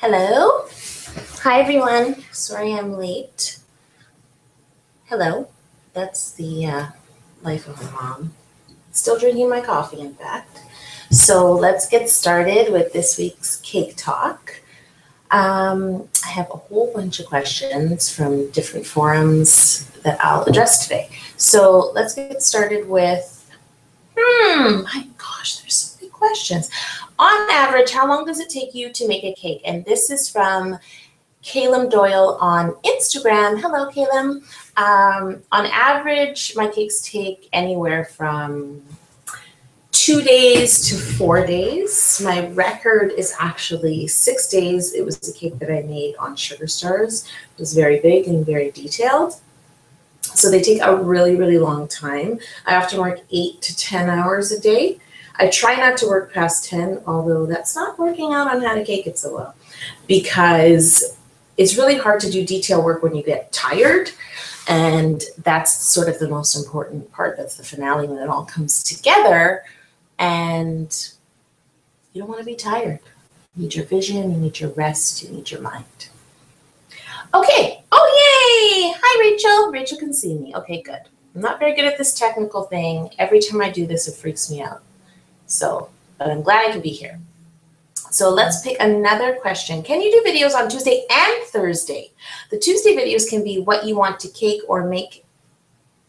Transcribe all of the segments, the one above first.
Hello. Hi, everyone. Sorry I'm late. Hello. That's the life of a mom. Still drinking my coffee, in fact. So let's get started with this week's cake talk. I have a whole bunch of questions from different forums that I'll address today. So let's get started with, my gosh, there's so many questions. On average, how long does it take you to make a cake? And this is from Caleb Doyle on Instagram. Hello, Caleb. On average, my cakes take anywhere from 2 days to 4 days. My record is actually 6 days. It was a cake that I made on Sugar Stars. It was very big and very detailed. So they take a really, really long time. I often work 8 to 10 hours a day. I try not to work past 10, although that's not working out on how to cake it so well, because it's really hard to do detail work when you get tired. And that's sort of the most important part. That's the finale, when it all comes together. And you don't want to be tired. You need your vision, you need your rest, you need your mind. Okay. Oh, yay! Hi, Rachel. Rachel can see me. Okay, good. I'm not very good at this technical thing. Every time I do this, it freaks me out. So, but I'm glad I can be here. So let's pick another question. Can you do videos on Tuesday and Thursday? The Tuesday videos can be what you want to cake or make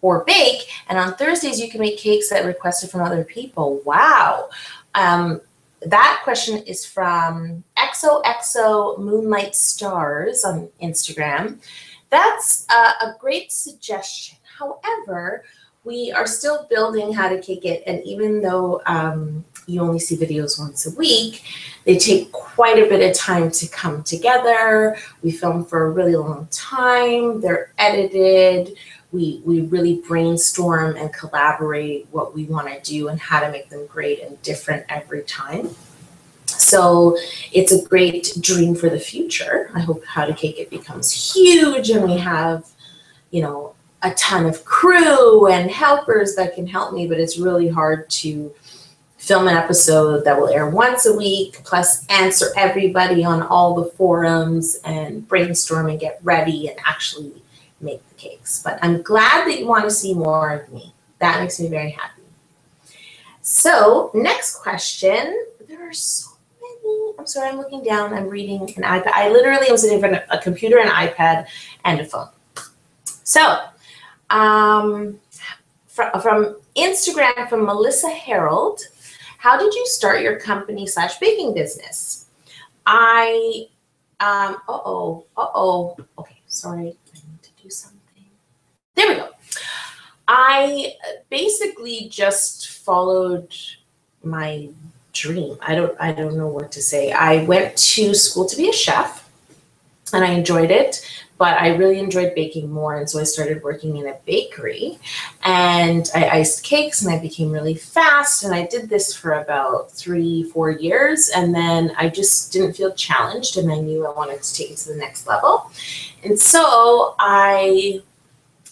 or bake. And on Thursdays, you can make cakes that requested from other people. Wow. That question is from XOXO Moonlight Stars on Instagram. That's a great suggestion. However, we are still building how to cake it. And even though you only see videos once a week, they take quite a bit of time to come together. We film for a really long time. They're edited. We really brainstorm and collaborate what we want to do and how to make them great and different every time. So it's a great dream for the future. I hope How to Cake It becomes huge and we have, you know, a ton of crew and helpers that can help me, but it's really hard to film an episode that will air once a week, plus answer everybody on all the forums and brainstorm and get ready and actually make the cakes. But I'm glad that you want to see more of me. That makes me very happy. So next question. There are so many. I'm sorry, I'm looking down. I'm reading an iPad. I literally was sitting in front of a computer, an iPad, and a phone. So from Instagram, from Melissa Harold, how did you start your company / baking business? Okay, sorry, I need to do something. There we go. I basically just followed my dream. I don't know what to say. I went to school to be a chef and I enjoyed it, but I really enjoyed baking more. And so I started working in a bakery and I iced cakes and I became really fast. And I did this for about 3-4 years. And then I just didn't feel challenged and I knew I wanted to take it to the next level. And so I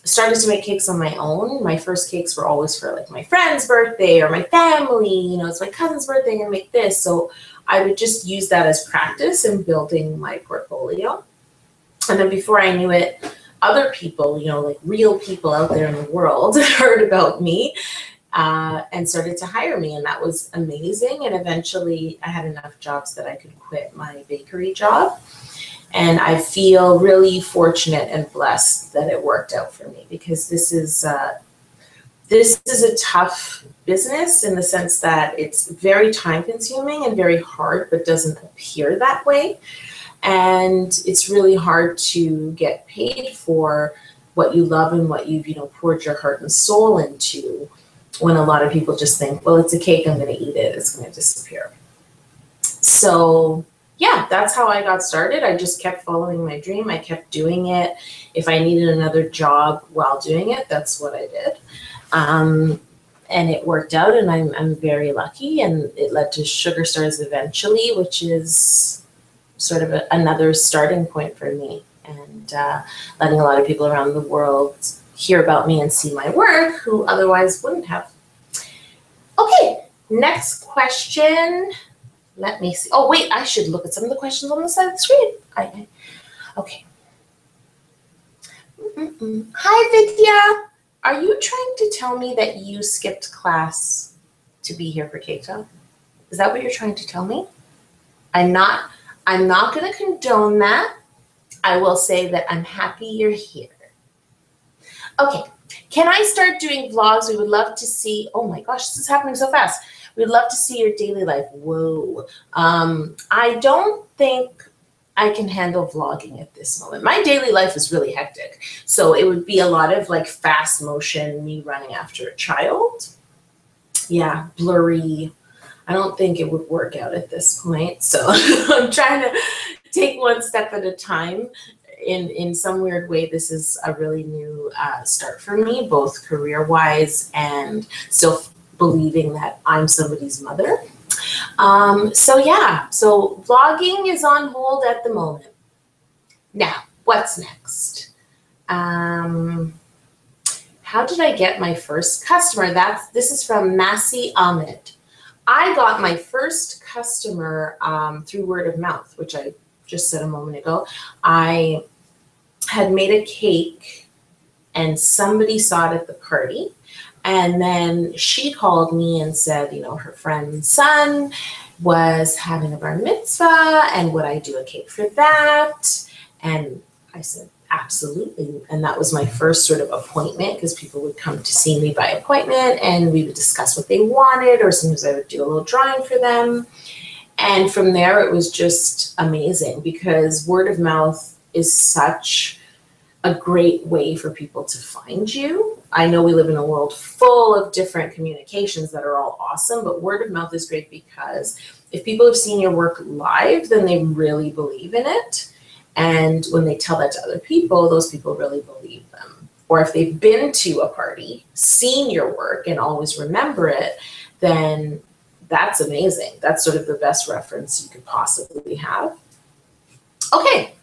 started to make cakes on my own. My first cakes were always for like my friend's birthday or my family, you know, it's my cousin's birthday and make this. So I would just use that as practice in building my portfolio. And then before I knew it, other people, you know, like real people out there in the world heard about me and started to hire me. And that was amazing. And eventually I had enough jobs that I could quit my bakery job. And I feel really fortunate and blessed that it worked out for me, because this is a tough business in the sense that it's very time consuming and very hard, but doesn't appear that way. And it's really hard to get paid for what you love and what you've, you know, poured your heart and soul into, when a lot of people just think, well, it's a cake, I'm going to eat it, it's going to disappear. So yeah, that's how I got started. I just kept following my dream. I kept doing it. If I needed another job while doing it, that's what I did. And it worked out, and I'm very lucky. And it led to Sugar Stars eventually, which is sort of another starting point for me, and letting a lot of people around the world hear about me and see my work who otherwise wouldn't have. Okay, next question. Let me see. Oh, wait, I should look at some of the questions on the side of the screen. Okay. Hi, Vidya. Are you trying to tell me that you skipped class to be here for Cake Talk? Is that what you're trying to tell me? I'm not going to condone that. I will say that I'm happy you're here. Okay. Can I start doing vlogs? We would love to see. Oh my gosh, this is happening so fast. We'd love to see your daily life. Whoa. I don't think I can handle vlogging at this moment. My daily life is really hectic. So it would be a lot of like fast motion, me running after a child. Yeah, blurry. I don't think it would work out at this point. So I'm trying to take one step at a time. In some weird way, this is a really new start for me, both career-wise and still believing that I'm somebody's mother. So yeah, so vlogging is on hold at the moment. Now, what's next? How did I get my first customer? This is from Masi Ahmed. I got my first customer through word of mouth, which I just said a moment ago. I had made a cake and somebody saw it at the party. And then she called me and said, you know, her friend's son was having a bar mitzvah and would I do a cake for that? And I said, absolutely. And that was my first sort of appointment because people would come to see me by appointment and we would discuss what they wanted, or sometimes I would do a little drawing for them. And from there, it was just amazing because word of mouth is such a great way for people to find you. I know we live in a world full of different communications that are all awesome, but word of mouth is great because if people have seen your work live, then they really believe in it. And when they tell that to other people, those people really believe them. Or if they've been to a party, seen your work, and always remember it, then that's amazing. That's sort of the best reference you could possibly have. Okay,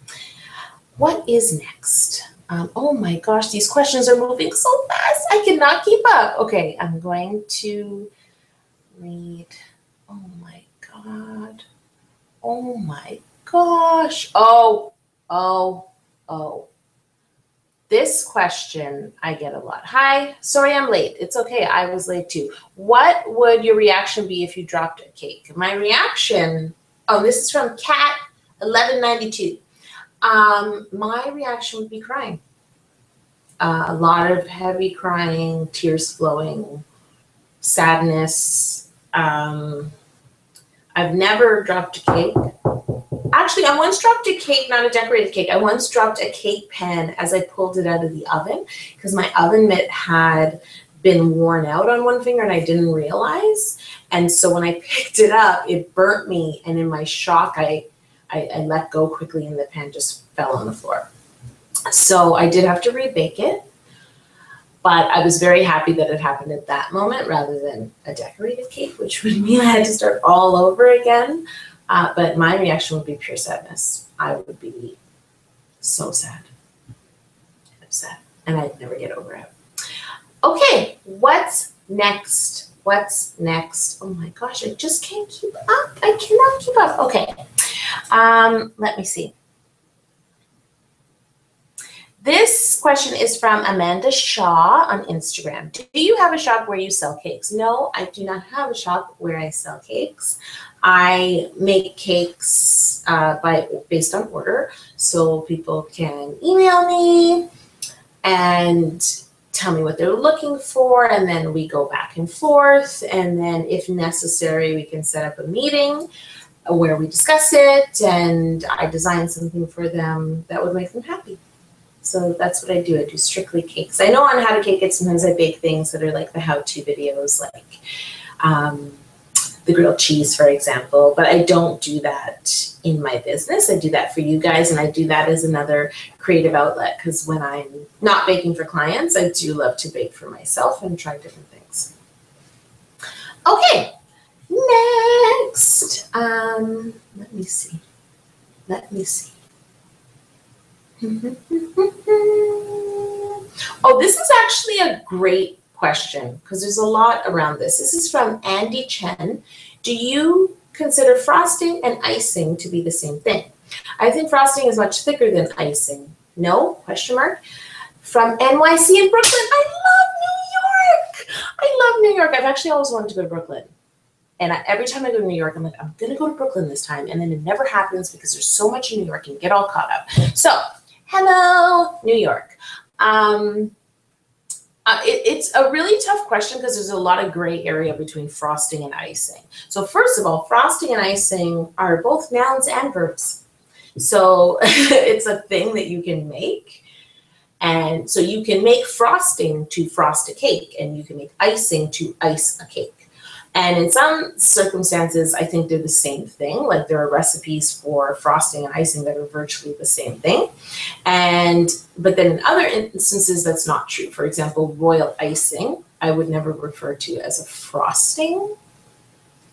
what is next? Oh my gosh, these questions are moving so fast. I cannot keep up. Okay, I'm going to read. Oh my God. Oh my gosh. Oh. This question I get a lot. Hi, sorry I'm late. It's okay, I was late too. What would your reaction be if you dropped a cake? My reaction, oh, this is from Cat 1192. My reaction would be crying. A lot of heavy crying, tears flowing, sadness. I've never dropped a cake. Actually, I once dropped a cake, not a decorated cake. I once dropped a cake pan as I pulled it out of the oven because my oven mitt had been worn out on one finger and I didn't realize. And so when I picked it up, it burnt me. And in my shock, I let go quickly and the pan just fell on the floor. So I did have to rebake it. But I was very happy that it happened at that moment rather than a decorated cake, which would mean I had to start all over again. But my reaction would be pure sadness. I would be so sad, upset, and I'd never get over it. Okay, what's next? What's next? Oh my gosh, I just can't keep up. I cannot keep up. Okay, let me see. This question is from Amanda Shaw on Instagram. Do you have a shop where you sell cakes? No, I do not have a shop where I sell cakes. I make cakes based on order, so people can email me and tell me what they're looking for, and then we go back and forth, and then if necessary, we can set up a meeting where we discuss it, and I design something for them that would make them happy. So that's what I do. I do strictly cakes. I know on how to cake it, sometimes I bake things that are like the how-to videos, like the grilled cheese, for example, but I don't do that in my business. I do that for you guys, and I do that as another creative outlet because when I'm not baking for clients, I do love to bake for myself and try different things. Okay, next. Let me see. Oh, this is actually a great question because there's a lot around this. This is from Andy Chen. Do you consider frosting and icing to be the same thing. I think frosting is much thicker than icing. No? Question mark. From NYC in Brooklyn. I love New York. I love New York. I've actually always wanted to go to Brooklyn. And every time I go to New York, I'm like, I'm going to go to Brooklyn this time. And then it never happens because there's so much in New York and get all caught up. So, hello, New York. It's a really tough question because there's a lot of gray area between frosting and icing. So first of all, frosting and icing are both nouns and verbs. So it's a thing that you can make. And so you can make frosting to frost a cake, and you can make icing to ice a cake. And in some circumstances, I think they're the same thing. Like there are recipes for frosting and icing that are virtually the same thing. But then in other instances, that's not true. For example, royal icing, I would never refer to as a frosting.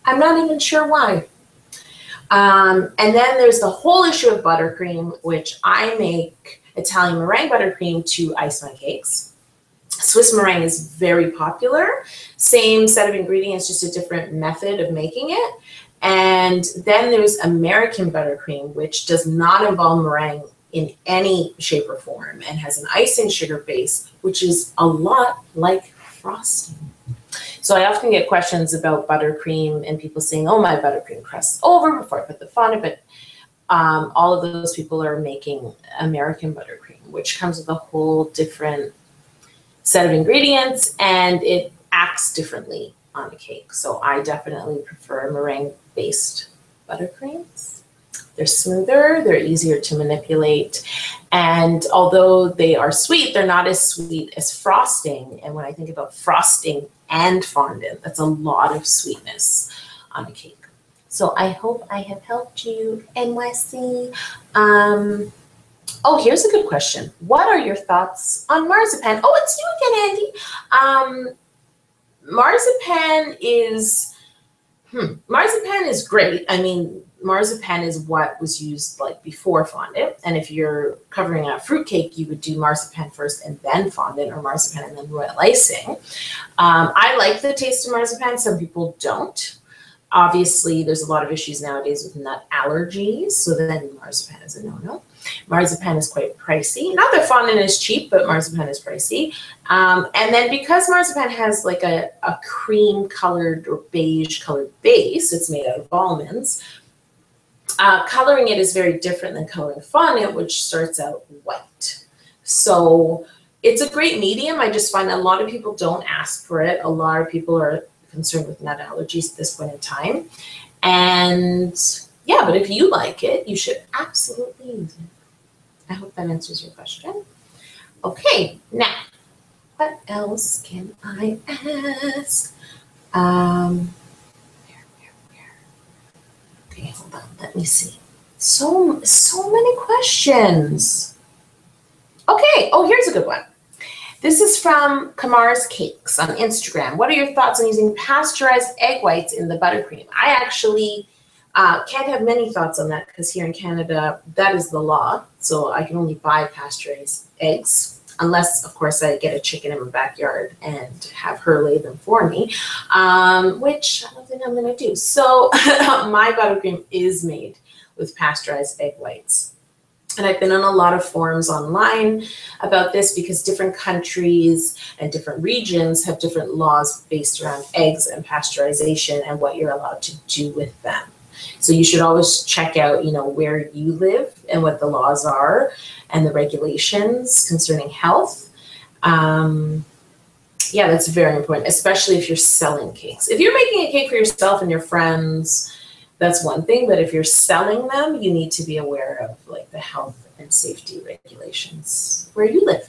I'm not even sure why. And then there's the whole issue of buttercream, which I make Italian meringue buttercream to ice my cakes. Swiss meringue is very popular. Same set of ingredients, just a different method of making it. And then there's American buttercream, which does not involve meringue in any shape or form and has an icing sugar base, which is a lot like frosting. So I often get questions about buttercream and people saying, oh, my buttercream crusts over before I put the fondant, but all of those people are making American buttercream, which comes with a whole different set of ingredients, and it acts differently on a cake. So I definitely prefer meringue-based buttercreams. They're smoother, they're easier to manipulate, and although they are sweet, they're not as sweet as frosting. And when I think about frosting and fondant, that's a lot of sweetness on a cake. So I hope I have helped you, NYC. Oh, here's a good question. What are your thoughts on marzipan? Oh, it's you again, Andy. Marzipan is great. I mean, marzipan is what was used like before fondant. And if you're covering a fruit cake, you would do marzipan first and then fondant, or marzipan and then royal icing. I like the taste of marzipan. Some people don't. Obviously, there's a lot of issues nowadays with nut allergies, so then marzipan is a no-no. Marzipan is quite pricey. Not that fondant is cheap, but marzipan is pricey. And then because marzipan has like a cream-colored or beige-colored base, it's made out of almonds, coloring it is very different than coloring fondant, which starts out white. So it's a great medium. I just find a lot of people don't ask for it. A lot of people are concerned with nut allergies at this point in time. And yeah, but if you like it, you should absolutely use it. I hope that answers your question. Okay, now, what else can I ask? Okay, hold on, let me see. So many questions. Okay, oh, here's a good one. This is from Kamar's Cakes on Instagram. What are your thoughts on using pasteurized egg whites in the buttercream? I actually can't have many thoughts on that because here in Canada, that is the law. So I can only buy pasteurized eggs, unless, of course, I get a chicken in my backyard and have her lay them for me, which I don't think I'm going to do. So my buttercream is made with pasteurized egg whites. And I've been on a lot of forums online about this because different countries and different regions have different laws based around eggs and pasteurization and what you're allowed to do with them. So you should always check out, where you live and what the laws are and the regulations concerning health. Yeah, that's very important, especially if you're selling cakes. If you're making a cake for yourself and your friends, that's one thing, but if you're selling them, you need to be aware of like the health and safety regulations where you live.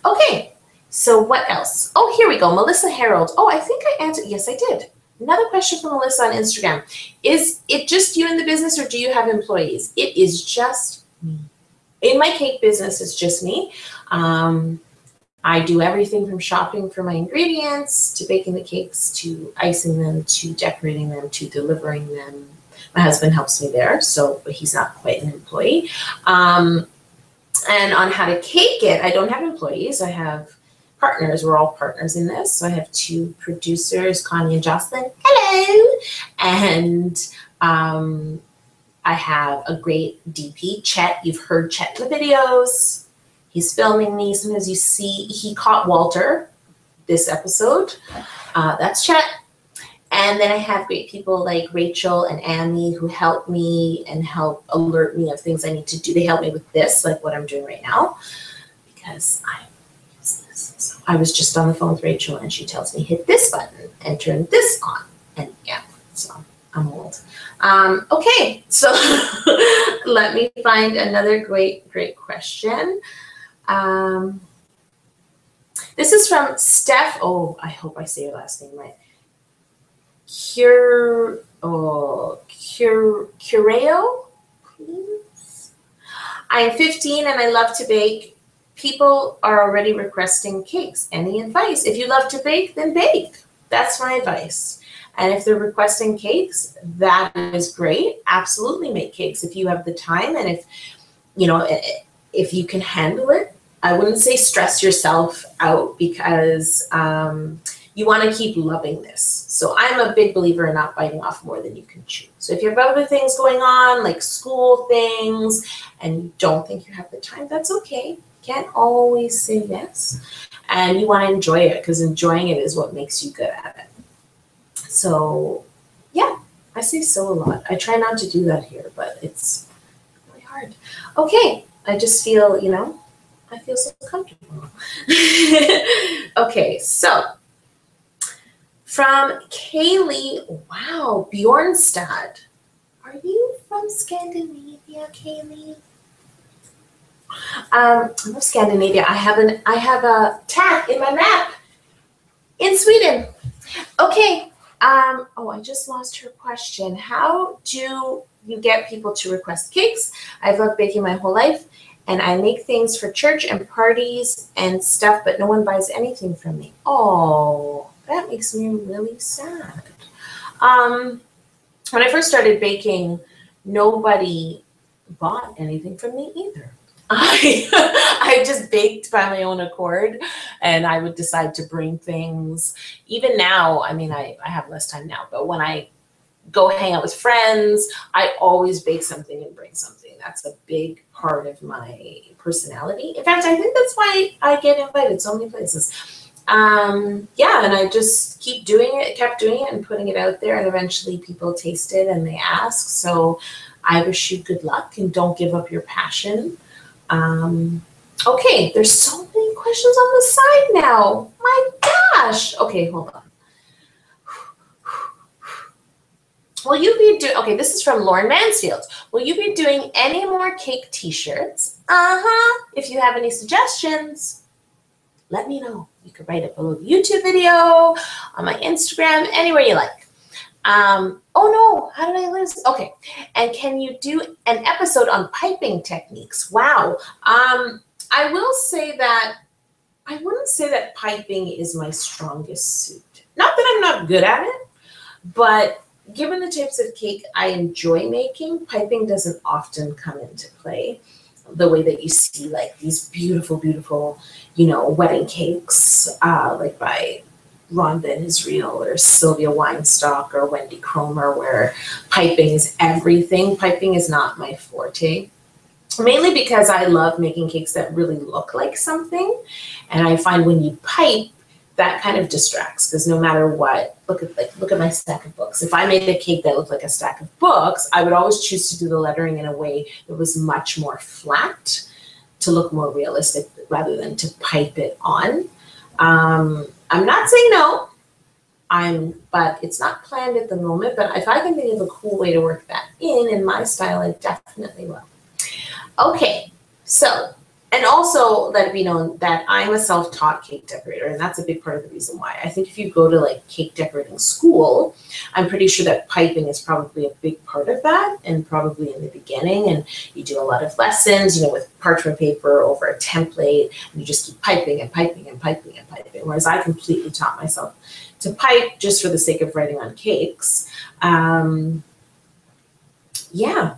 Okay, so what else? Oh, here we go, Melissa Harold. Oh, I think I answered, yes, I did. Another question from Melissa on Instagram. Is it just you in the business or do you have employees? It is just me. In my cake business, it's just me. I do everything from shopping for my ingredients, to baking the cakes, to icing them, to decorating them, to delivering them. My husband helps me there, but he's not quite an employee. And on how to cake it, I don't have employees. I have partners. We're all partners in this. So I have two producers, Connie and Jocelyn. Hello. And I have a great DP, Chet. You've heard Chet in the videos. He's filming me. Sometimes you see, he caught Walter this episode. That's Chet. And then I have great people like Rachel and Amy who help me and help alert me of things I need to do. They help me with this, like what I'm doing right now, because I use this. So I was just on the phone with Rachel and she tells me hit this button and turn this on. And yeah, so I'm old. Okay, so let me find another great question. This is from Steph. Oh, I hope I say your last name right. Cureo, please. I am 15 and I love to bake. People are already requesting cakes. Any advice? If you love to bake, then bake. That's my advice. And if they're requesting cakes, that is great. Absolutely make cakes if you have the time and if you can handle it. I wouldn't say stress yourself out because you want to keep loving this. So I'm a big believer in not biting off more than you can chew. So if you have other things going on, like school things, and you don't think you have the time, that's okay. Can't always say yes. And you want to enjoy it because enjoying it is what makes you good at it. So yeah, I say so a lot. I try not to do that here, but it's really hard. Okay, I just feel, I feel so comfortable. Okay, so from Kaylee, wow, Bjornstad. Are you from Scandinavia, Kaylee? I'm from Scandinavia. I have a tag in my map in Sweden. Okay. Oh, I just lost her question. How do you get people to request cakes? I've loved baking my whole life, and I make things for church and parties and stuff, but no one buys anything from me. Oh, that makes me really sad. When I first started baking, nobody bought anything from me either. I just baked by my own accord, and I would decide to bring things. Even now, I mean, I have less time now, but when I go hang out with friends, I always bake something and bring something. That's a big part of my personality. In fact, I think that's why I get invited so many places. Yeah, and I just kept doing it and putting it out there, and eventually people taste it and they ask. So I wish you good luck and don't give up your passion. Okay, there's so many questions on the side now. My gosh. Okay, hold on. Will you be doing, okay, this is from Lauren Mansfield. Will you be doing any more cake t-shirts? If you have any suggestions, let me know. You can write it below the YouTube video, on my Instagram, anywhere you like. Oh no, how did I lose? Okay, and can you do an episode on piping techniques? Wow. I will say that, I wouldn't say that piping is my strongest suit. Not that I'm not good at it, but given the types of cake I enjoy making, piping doesn't often come into play the way that you see like these beautiful, beautiful, wedding cakes, like by Ron Van Israel or Sylvia Weinstock or Wendy Cromer, where piping is everything. Piping is not my forte, mainly because I love making cakes that really look like something. And I find when you pipe, that kind of distracts, because no matter what, look at my stack of books. If I made a cake that looked like a stack of books, I would always choose to do the lettering in a way that was much more flat to look more realistic rather than to pipe it on. I'm not saying no, but it's not planned at the moment. But if I can think of a cool way to work that in my style, I definitely will. Okay, so, and also let it be known that I'm a self-taught cake decorator, and that's a big part of the reason why. I think if you go to like cake decorating school, I'm pretty sure that piping is probably a big part of that, and probably in the beginning, and you do a lot of lessons, with parchment paper over a template, and you just keep piping and piping and piping and piping, whereas I completely taught myself to pipe just for the sake of writing on cakes. Yeah.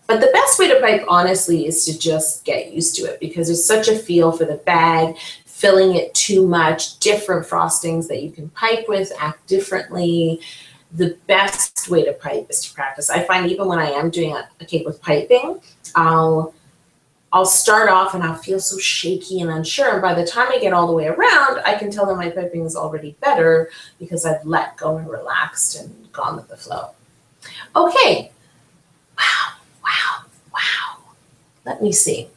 But the best way to pipe, honestly, is to just get used to it, because there's such a feel for the bag, filling it too much, different frostings that you can pipe with, act differently. The best way to pipe is to practice. I find even when I am doing a cake with piping, I'll start off and I'll feel so shaky and unsure. And by the time I get all the way around, I can tell that my piping is already better because I've let go and relaxed and gone with the flow. Okay. Wow, wow, wow. Let me see.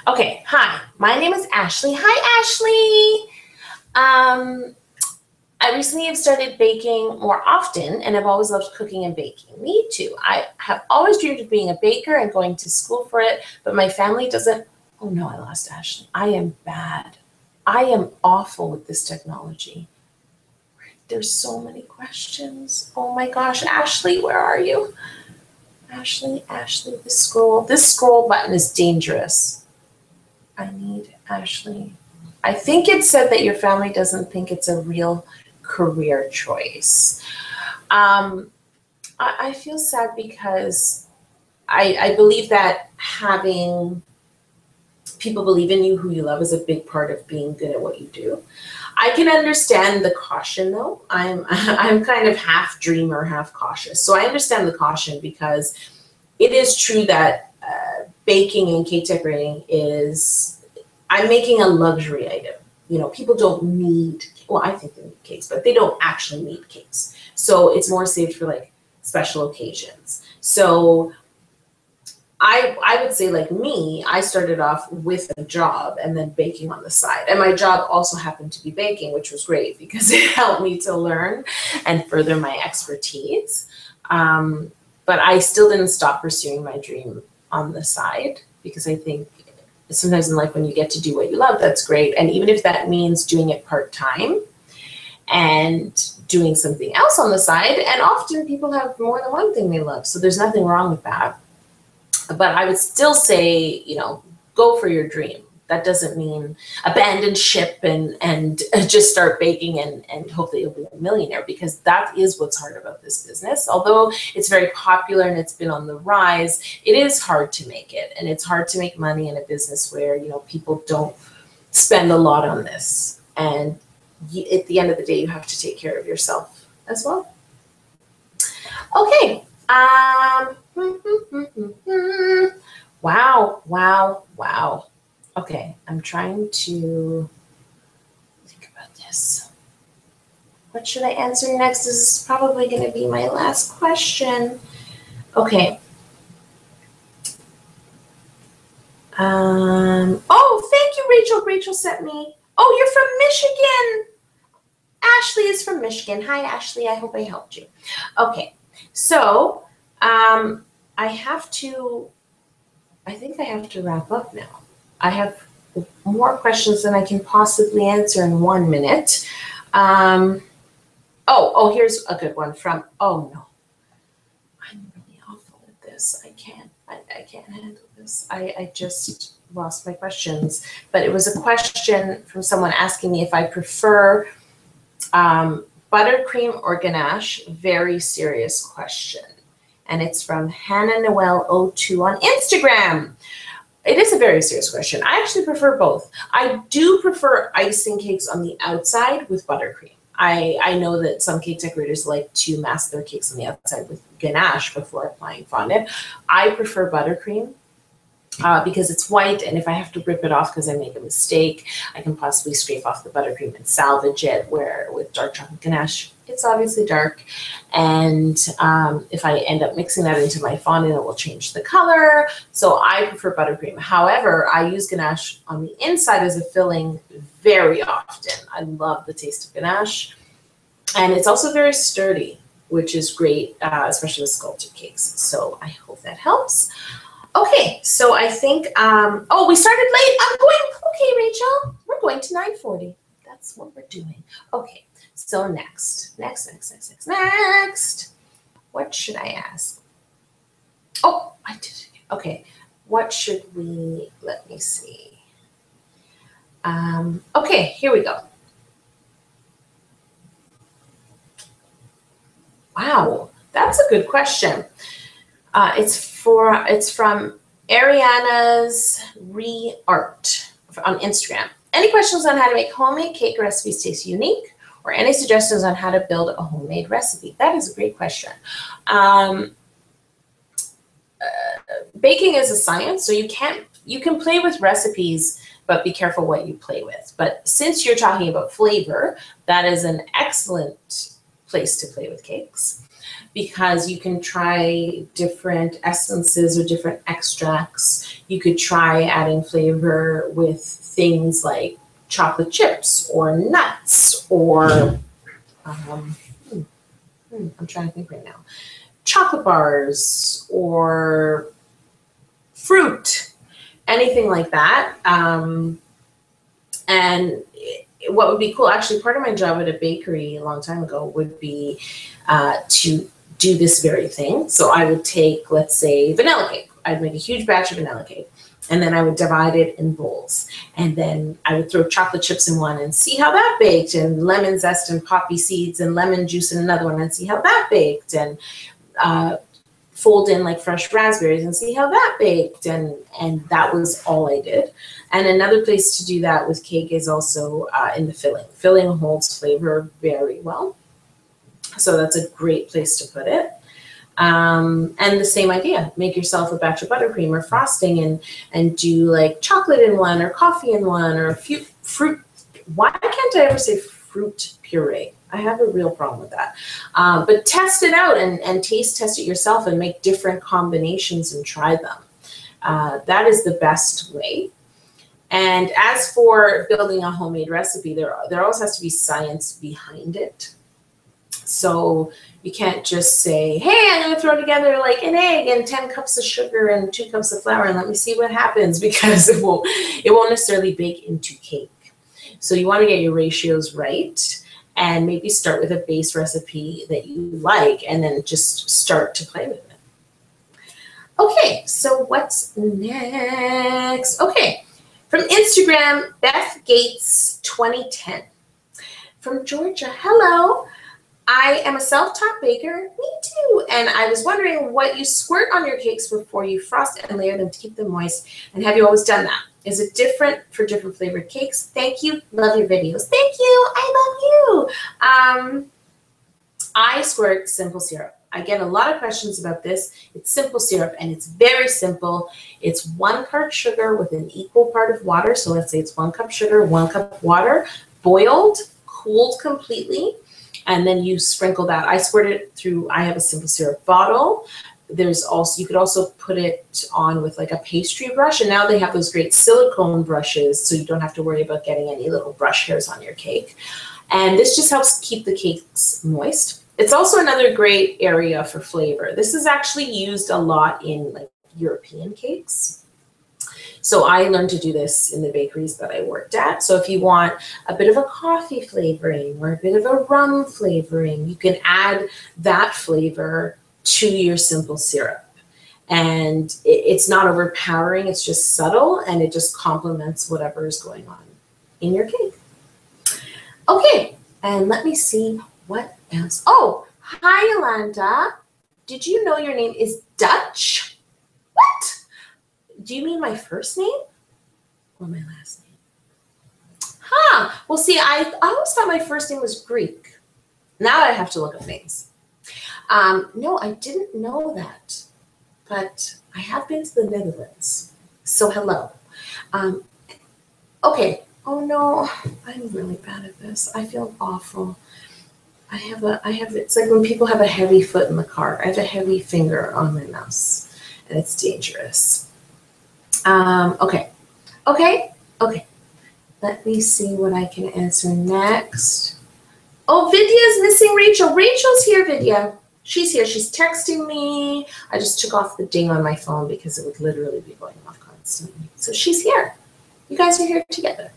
Okay, hi, my name is Ashley. Hi, Ashley. I recently have started baking more often and I've always loved cooking and baking. Me too. I have always dreamed of being a baker and going to school for it, but my family doesn't. Oh no, I lost Ashley. I am bad. I am awful with this technology. There's so many questions. Oh my gosh, Ashley, where are you? Ashley, this scroll button is dangerous. I need Ashley. I think it said that your family doesn't think it's a real career choice. I feel sad because I believe that having people believe in you who you love is a big part of being good at what you do. I can understand the caution though. I'm kind of half dreamer, half cautious. So I understand the caution because it is true that baking and cake decorating I'm making a luxury item. You know, people don't need, well, I think they need cakes, but they don't actually need cakes. So it's more saved for like special occasions. So I would say like me, I started off with a job and then baking on the side. And my job also happened to be baking, which was great because it helped me to learn and further my expertise. But I still didn't stop pursuing my dream on the side because I think sometimes in life when you get to do what you love, that's great. And even if that means doing it part-time and doing something else on the side, and often people have more than one thing they love, so there's nothing wrong with that. But I would still say, you know, go for your dream. That doesn't mean abandon ship and just start baking and hope that you'll be a millionaire, because that is what's hard about this business. Although it's very popular and it's been on the rise, it is hard to make it. And it's hard to make money in a business where, you know, people don't spend a lot on this. And at the end of the day, you have to take care of yourself as well. Okay. Wow. Okay, I'm trying to think about this. What should I answer next? This is probably going to be my last question. Okay. Oh, thank you, Rachel. Rachel sent me. Oh, you're from Michigan. Ashley is from Michigan. Hi, Ashley. I hope I helped you. Okay, so I think I have to wrap up now. I have more questions than I can possibly answer in 1 minute. Oh, here's a good one from, oh no, I'm really awful at this. I can't handle this. I just lost my questions, but it was a question from someone asking me if I prefer buttercream or ganache. Very serious question. And it's from Hannah Noel 02 on Instagram. It is a very serious question. I actually prefer both. I do prefer icing cakes on the outside with buttercream. I know that some cake decorators like to mask their cakes on the outside with ganache before applying fondant. I prefer buttercream because it's white, and if I have to rip it off because I make a mistake, I can possibly scrape off the buttercream and salvage it, where with dark chocolate ganache, it's obviously dark. And if I end up mixing that into my fondant, it will change the color. So I prefer buttercream. However, I use ganache on the inside as a filling very often. I love the taste of ganache. And it's also very sturdy, which is great, especially with sculpted cakes. So I hope that helps. Okay, so I think, oh, we started late. Okay, Rachel, we're going to 9:40. That's what we're doing. Okay, so next. What should I ask? Oh, I did it. Okay, what should we, let me see. Okay, here we go. Wow, that's a good question. It's from Ariana's Re-Art on Instagram. Any questions on how to make homemade cake recipes taste unique, or any suggestions on how to build a homemade recipe? That is a great question. Baking is a science, so you can play with recipes, but be careful what you play with. But since you're talking about flavor, that is an excellent place to play with cakes, because you can try different essences or different extracts. You could try adding flavor with things like chocolate chips or nuts or I'm trying to think right now, chocolate bars or fruit, anything like that. And what would be cool, actually part of my job at a bakery a long time ago would be to do this very thing. So I would take, let's say, vanilla cake. I'd make a huge batch of vanilla cake, and then I would divide it in bowls. And then I would throw chocolate chips in one and see how that baked, and lemon zest and poppy seeds and lemon juice in another one and see how that baked, and fold in like fresh raspberries and see how that baked. And that was all I did. And another place to do that with cake is also in the filling. Filling holds flavor very well. So that's a great place to put it. And the same idea, make yourself a batch of buttercream or frosting and do like chocolate in one or coffee in one or a few fruit. Why can't I ever say fruit puree? I have a real problem with that. But test it out and taste test it yourself and make different combinations and try them. That is the best way. And as for building a homemade recipe, there always has to be science behind it. So you can't just say, hey, I'm going to throw together like an egg and 10 cups of sugar and 2 cups of flour and let me see what happens, because it won't necessarily bake into cake. So you want to get your ratios right and maybe start with a base recipe that you like and then just start to play with it. Okay, so what's next? Okay, from Instagram, Beth Gates 2010. From Georgia, hello. I am a self-taught baker, me too, and I was wondering what you squirt on your cakes before you frost and layer them to keep them moist, and have you always done that? Is it different for different flavored cakes? Thank you, love your videos. Thank you, I love you. I squirt simple syrup. I get a lot of questions about this. It's simple syrup, and it's very simple. It's 1 part sugar with an equal part of water, so let's say it's 1 cup sugar, 1 cup water, boiled, cooled completely, and then you sprinkle that. I squirt it through, I have a simple syrup bottle. There's also, you could also put it on with like a pastry brush, and now they have those great silicone brushes, so you don't have to worry about getting any little brush hairs on your cake. And this just helps keep the cakes moist. It's also another great area for flavor. This is actually used a lot in like European cakes. So I learned to do this in the bakeries that I worked at. So if you want a bit of a coffee flavoring or a bit of a rum flavoring, you can add that flavor to your simple syrup. And it's not overpowering, it's just subtle, and it just complements whatever is going on in your cake. Okay, and let me see what else. Oh, hi Yolanda. Did you know your name is Dutch? What? Do you mean my first name or my last name? Huh. Well, see, I always thought my first name was Greek. Now I have to look up names. No, I didn't know that, but I have been to the Netherlands. So hello. Okay. Oh no, I'm really bad at this. I feel awful. It's like when people have a heavy foot in the car. I have a heavy finger on my mouse, and it's dangerous. Okay. Let me see what I can answer next. Oh, Vidya's missing Rachel. Rachel's here, Vidya. She's here. She's texting me. I just took off the ding on my phone because it would literally be going off constantly. So she's here. You guys are here together.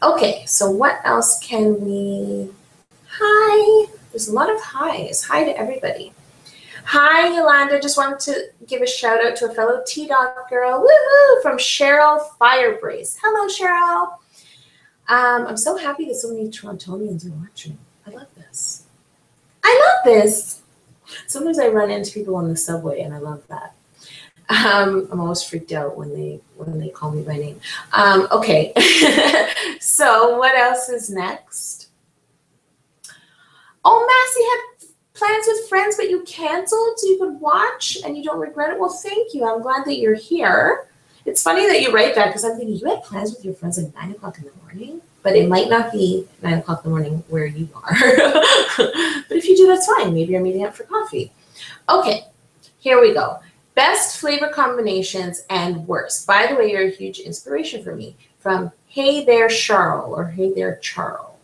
Okay, so what else can we... Hi. There's a lot of highs. Hi to everybody. Hi, Yolanda. Just wanted to give a shout out to a fellow T-Dog girl. Woohoo! From Cheryl Firebrace. Hello, Cheryl. I'm so happy that so many Torontonians are watching. I love this. I love this. Sometimes I run into people on the subway, and I love that. I'm always freaked out when they call me by name. Okay, so what else is next? Oh, Massey had plans with friends, but you canceled so you could watch and you don't regret it. Well, thank you. I'm glad that you're here. It's funny that you write that because I'm thinking you had plans with your friends at 9 o'clock in the morning, but it might not be 9 o'clock in the morning where you are. But if you do, that's fine. Maybe you're meeting up for coffee. Okay, here we go. Best flavor combinations and worst. By the way, you're a huge inspiration for me. From Hey There Charles or Hey There Charles.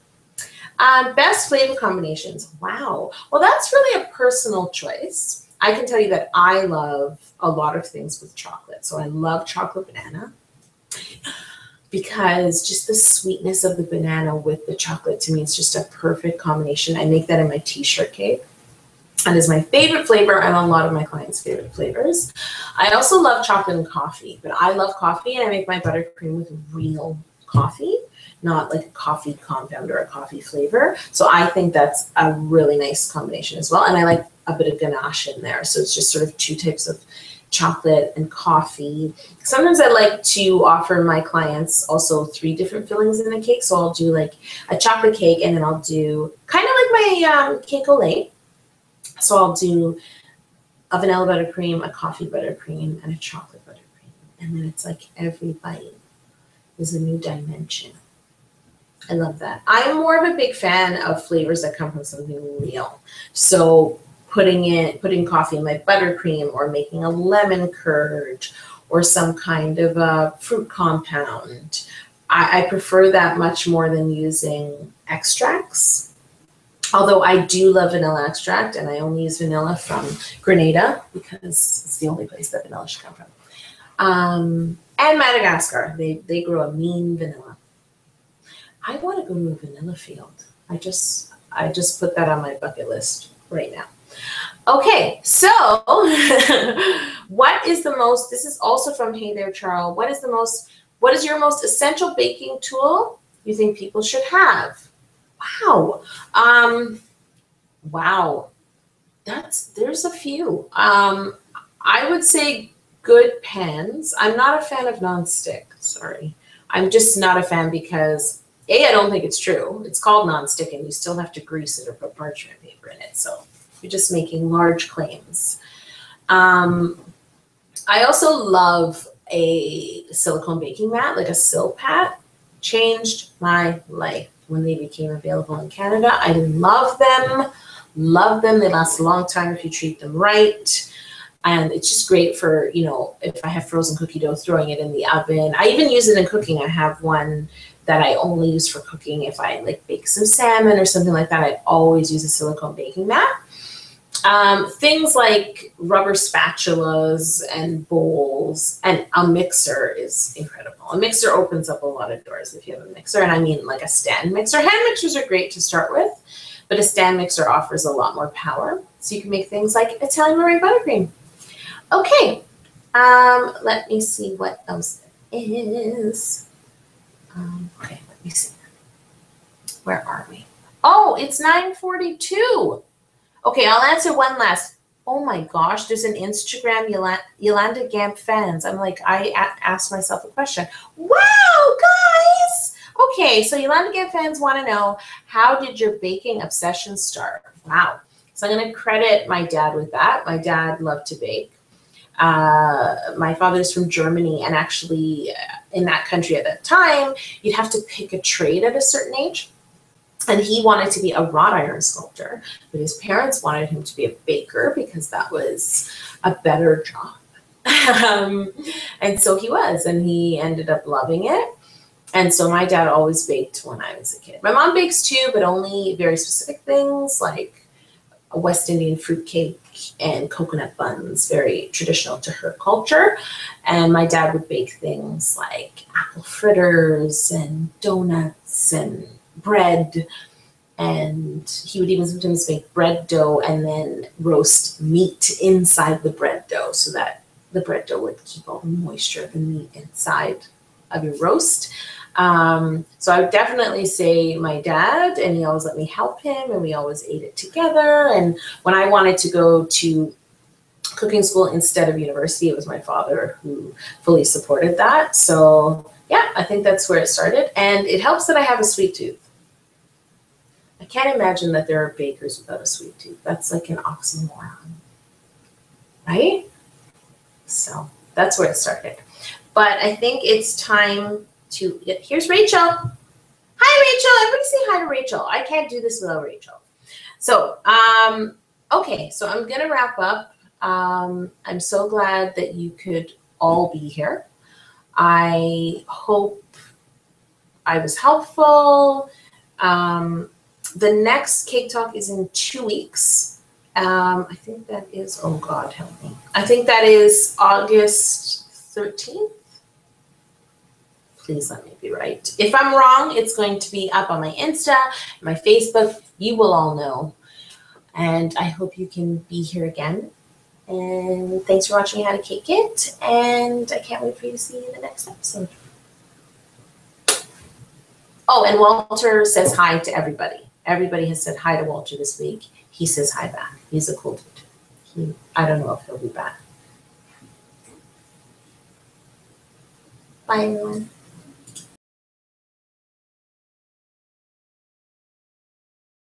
Best flavor combinations. Wow. Well, that's really a personal choice. I can tell you that I love a lot of things with chocolate. So I love chocolate banana because just the sweetness of the banana with the chocolate to me is just a perfect combination. I make that in my t-shirt cake. That is my favorite flavor and a lot of my clients' favorite flavors. I also love chocolate and coffee, but I love coffee and I make my buttercream with real coffee, not like a coffee compound or a coffee flavor. So I think that's a really nice combination as well. And I like a bit of ganache in there. So it's just sort of two types of chocolate and coffee. Sometimes I like to offer my clients also 3 different fillings in a cake. So I'll do like a chocolate cake and then I'll do kind of like my cake au lait. So I'll do a vanilla buttercream, a coffee buttercream, and a chocolate buttercream. And then it's like every bite is a new dimension. I love that. I'm more of a big fan of flavors that come from something real. So putting coffee in my buttercream or making a lemon curd or some kind of a fruit compound. I prefer that much more than using extracts. Although I do love vanilla extract and I only use vanilla from Grenada because it's the only place that vanilla should come from. And Madagascar, they grow a mean vanilla. I want to go to a vanilla field. I just put that on my bucket list right now. Okay, so what is the most, this is also from Hey There Charles, what is your most essential baking tool you think people should have? Wow. Wow. There's a few. I would say good pans. I'm not a fan of nonstick, sorry. I'm just not a fan because I don't think it's true. It's called nonstick and you still have to grease it or put parchment paper in it. So you're just making large claims. I also love a silicone baking mat, like a Silpat. Changed my life when they became available in Canada. I love them. Love them. They last a long time if you treat them right. And it's just great for, you know, if I have frozen cookie dough, throwing it in the oven. I even use it in cooking. I have one that I only use for cooking. If I like bake some salmon or something like that, I always use a silicone baking mat. Things like rubber spatulas and bowls and a mixer is incredible. A mixer opens up a lot of doors if you have a mixer. And I mean like a stand mixer. Hand mixers are great to start with, but a stand mixer offers a lot more power. So you can make things like Italian meringue buttercream. Okay, let me see what else there is. Okay, let me see. Where are we? Oh, it's 9:42. Okay, I'll answer one last. Oh my gosh, there's an Instagram Yolanda Gampp fans. I'm like, I asked myself a question. Wow, guys! Okay, so Yolanda Gampp fans want to know, how did your baking obsession start? Wow. So I'm going to credit my dad with that. My dad loved to bake. My father's from Germany, and actually in that country at that time, you'd have to pick a trade at a certain age. And he wanted to be a wrought iron sculptor, but his parents wanted him to be a baker because that was a better job. And so he was, and he ended up loving it. And so my dad always baked when I was a kid. My mom bakes too, but only very specific things like a West Indian fruit cake and coconut buns, very traditional to her culture. And my dad would bake things like apple fritters and donuts and bread, and he would even sometimes make bread dough and then roast meat inside the bread dough so that the bread dough would keep all the moisture of the meat inside of your roast. So I would definitely say my dad, and he always let me help him, and we always ate it together. And when I wanted to go to cooking school instead of university. It was my father who fully supported that. So yeah, I think that's where it started. And it helps that I have a sweet tooth. I can't imagine that there are bakers without a sweet tooth. That's like an oxymoron, right? So that's where it started. But I think it's time to, here's Rachel. Hi, Rachel. Everybody say hi to Rachel. I can't do this without Rachel. So, okay, so I'm going to wrap up. I'm so glad that you could all be here. I hope I was helpful. The next Cake Talk is in 2 weeks. I think that is, oh God, help me. I think that is August 13th. Please let me be right. If I'm wrong, it's going to be up on my Insta, my Facebook. You will all know. And I hope you can be here again. And thanks for watching How to Cake It. And I can't wait for you to see you in the next episode. Oh, and Walter says hi to everybody. Everybody has said hi to Walter this week. He says hi back. He's a cool dude. I don't know if he'll be back. Bye, everyone.